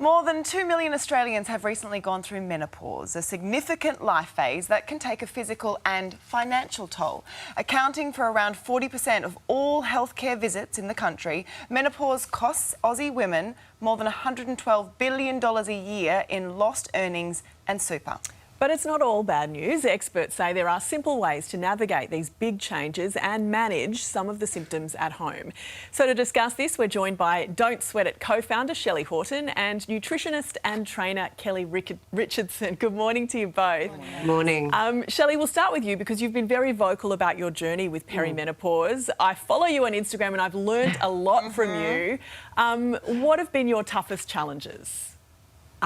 More than 2 million Australians have recently gone through menopause, a significant life phase that can take a physical and financial toll. Accounting for around 40% of all healthcare visits in the country, menopause costs Aussie women more than $112 billion a year in lost earnings and super. But it's not all bad news. Experts say there are simple ways to navigate these big changes and manage some of the symptoms at home. So to discuss this, we're joined by Don't Sweat It co-founder Shelley Horton and nutritionist and trainer Kelly Richardson. Good morning to you both. Morning. Shelley, we'll start with you because you've been very vocal about your journey with perimenopause. I follow you on Instagram and I've learned a lot from you. What have been your toughest challenges?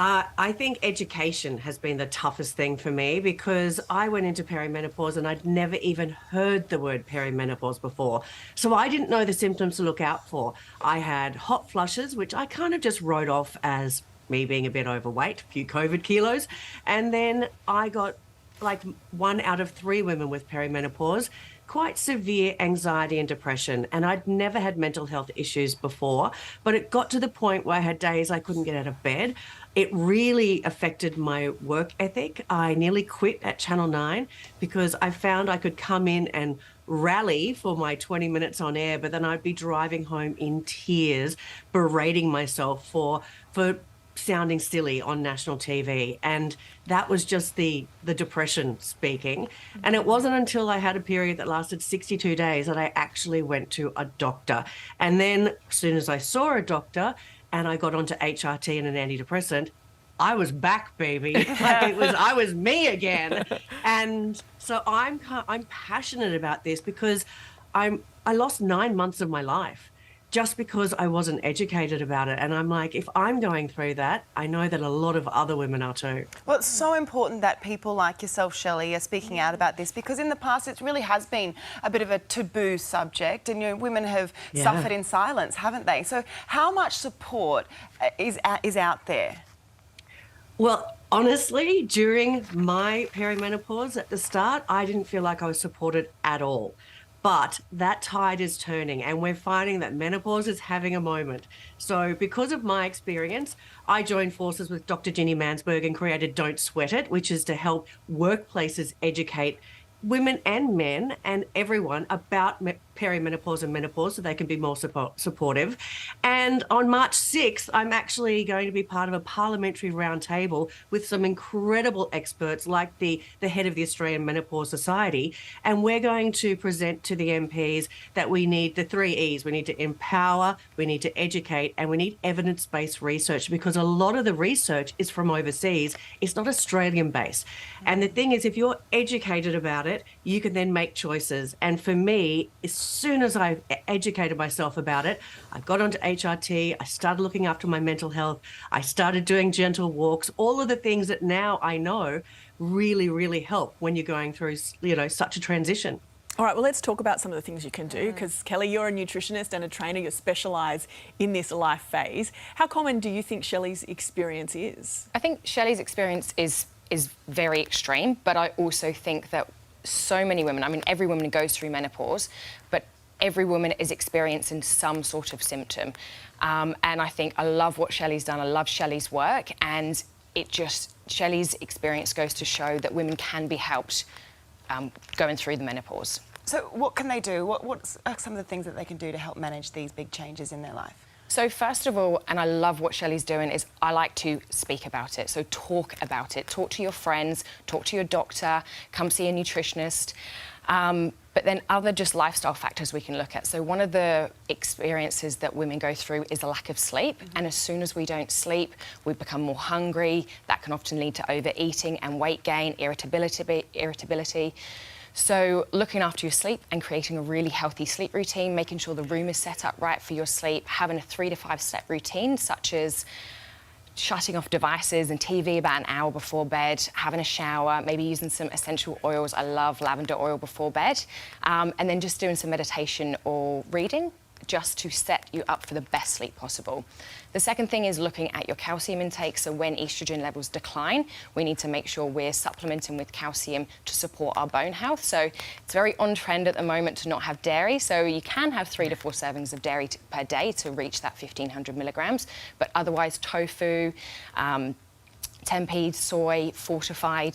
I think education has been the toughest thing for me because I went into perimenopause and I'd never even heard the word perimenopause before. So I didn't know the symptoms to look out for. I had hot flushes, which I kind of just wrote off as me being a bit overweight, a few COVID kilos. And then I got like 1 out of 3 women with perimenopause, quite severe anxiety and depression. And I'd never had mental health issues before, but it got to the point where I had days I couldn't get out of bed. It really affected my work ethic. I nearly quit at Channel 9 because I found I could come in and rally for my 20 minutes on air, but then I'd be driving home in tears, berating myself for sounding silly on national TV. And that was just the depression speaking. And it wasn't until I had a period that lasted 62 days that I actually went to a doctor. And then as soon as I saw a doctor and I got onto HRT and an antidepressant, I was back, baby. I was me again. And so I'm passionate about this because I lost 9 months of my life just because I wasn't educated about it. And I'm like, if I'm going through that, I know that a lot of other women are too. Well, it's so important that people like yourself, Shelley, are speaking out about this because in the past it really has been a bit of a taboo subject and, you know, women have suffered in silence, haven't they? So how much support is out there? Well, honestly, during my perimenopause at the start, I didn't feel like I was supported at all. But that tide is turning and we're finding that menopause is having a moment. So because of my experience, I joined forces with Dr. Ginny Mansberg and created Don't Sweat It, which is to help workplaces educate women and men and everyone about perimenopause and menopause so they can be more supportive. And on March 6th, I'm actually going to be part of a parliamentary roundtable with some incredible experts like the head of the Australian Menopause Society. And we're going to present to the MPs that we need the 3 E's. We need to empower, we need to educate, and we need evidence-based research because a lot of the research is from overseas. It's not Australian-based. And the thing is, if you're educated about it, you can then make choices. And for me, as soon as I educated myself about it, I got onto HRT, I started looking after my mental health, I started doing gentle walks, all of the things that now I know really, really help when you're going through, you know, such a transition. All right, well, let's talk about some of the things you can do because, Kelly, you're a nutritionist and a trainer. You specialise in this life phase. How common do you think Shelley's experience is? I think Shelley's experience is very extreme, but I also think that so many women, I mean, every woman goes through menopause, but every woman is experiencing some sort of symptom. And I think I love what Shelley's done. I love Shelley's work. And Shelley's experience goes to show that women can be helped going through the menopause. So what can they do? What are some of the things that they can do to help manage these big changes in their life? So first of all, and I love what Shelley's doing, is I like to speak about it. So talk about it. Talk to your friends, talk to your doctor, come see a nutritionist. But then other just lifestyle factors we can look at. So one of the experiences that women go through is a lack of sleep. And as soon as we don't sleep, we become more hungry. That can often lead to overeating and weight gain, irritability. So looking after your sleep and creating a really healthy sleep routine, making sure the room is set up right for your sleep, having a 3 to 5 step routine, such as shutting off devices and TV about an hour before bed, having a shower, maybe using some essential oils. I love lavender oil before bed. And then just doing some meditation or reading. just to set you up for the best sleep possible. The second thing is looking at your calcium intake. So when estrogen levels decline, we need to make sure we're supplementing with calcium to support our bone health. So it's very on trend at the moment to not have dairy. So you can have 3 to 4 servings of dairy per day to reach that 1,500 milligrams. But otherwise, tofu, tempeh, soy, fortified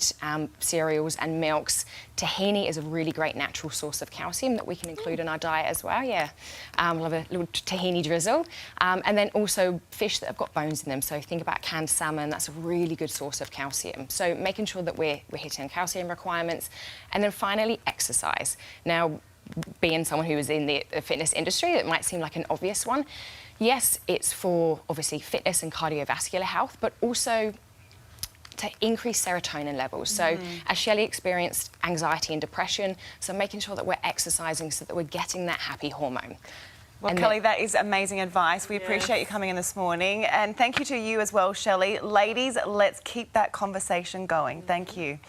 cereals and milks. Tahini is a really great natural source of calcium that we can include in our diet as well. Yeah, we'll have a little tahini drizzle. And then also fish that have got bones in them. So think about canned salmon, that's a really good source of calcium. So making sure that we're hitting calcium requirements. And then finally, exercise. Now, being someone who is in the fitness industry, it might seem like an obvious one. Yes, it's for obviously fitness and cardiovascular health, but also to increase serotonin levels. So as Shelley experienced anxiety and depression, so making sure that we're exercising so that we're getting that happy hormone. Well, And Kelly, that is amazing advice. We appreciate you coming in this morning. And thank you to you as well, Shelley. Ladies, let's keep that conversation going. Thank you.